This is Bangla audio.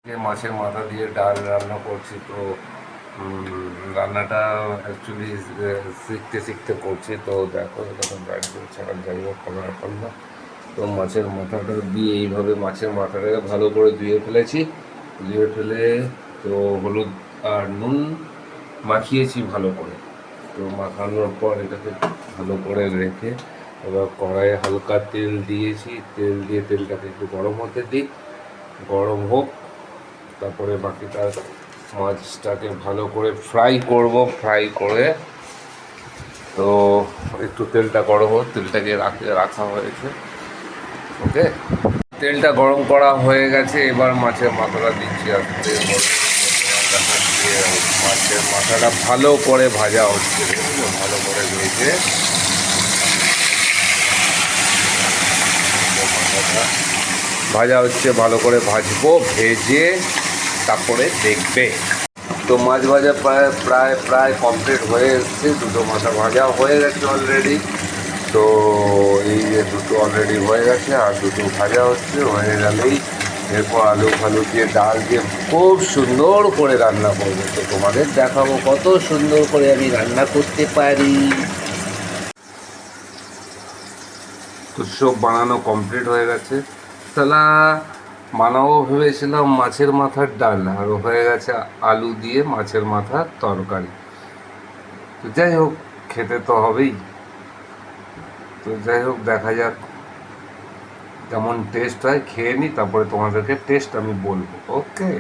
মাছের মাথা দিয়ে ডাল রান্না করছি। তো রান্নাটা অ্যাকচুয়ালি শিখতে শিখতে করছি। তো দেখো এরকম গাড়ি ছাড়া যাই হোক কোনো ব্যাপার না। তো মাছের মাথাটা দিয়ে এইভাবে মাছের মাথাটাকে ভালো করে ধুয়ে ফেলেছি। ধুয়ে ফেলে তো হলুদ আর নুন মাখিয়েছি ভালো করে। তো মাখানোর পর এটাকে ভালো করে রেখে এবার কড়াইয়ে হালকা তেল দিয়েছি। তেল দিয়ে তেলটাকে একটু গরম হতে দিই, গরম হোক। তারপরে বাকিটা মাছটাকে ভালো করে ফ্রাই করব। ফ্রাই করে তো একটু তেলটা গরম হোক, তেলটাকে রাখা হয়েছে। ওকে, তেলটা গরম করা হয়ে গেছে। এবার মাছের মাথাটা দিচ্ছি আস্তে করে। মাছের মাথাটা ভালো করে ভাজা হচ্ছে, ভালো করে ভেজে মাথাটা ভাজা হচ্ছে, ভালো করে ভাজবো। ভেজে তারপরে দেখবে। তো মাছ ভাজা প্রায় প্রায় প্রায় কমপ্লিট হয়ে এসছে। দুটো মাথা ভাজা হয়ে গেছে অলরেডি। তো এই যে দুটো অলরেডি হয়ে গেছে, আর দুটো ভাজা হচ্ছে। হয়ে গেলেই এরপর আলু ফালু দিয়ে ডাল দিয়ে খুব সুন্দর করে রান্না করবো। তো তোমাদের দেখাবো কত সুন্দর করে আমি রান্না করতে পারি। তো সব বানানো কমপ্লিট হয়ে গেছে। তাহলে বানাবো ভেবেছিলাম মাছের মাথার ডাল, আর হয়ে গেছে আলু দিয়ে মাছের মাথার তরকারি। তো যাই হোক, খেতে তো হবেই। তো যাই হোক, দেখা যাক কেমন টেস্ট হয়। খেয়ে নিই, তারপরে তোমাদেরকে টেস্ট আমি বলবো। ওকে।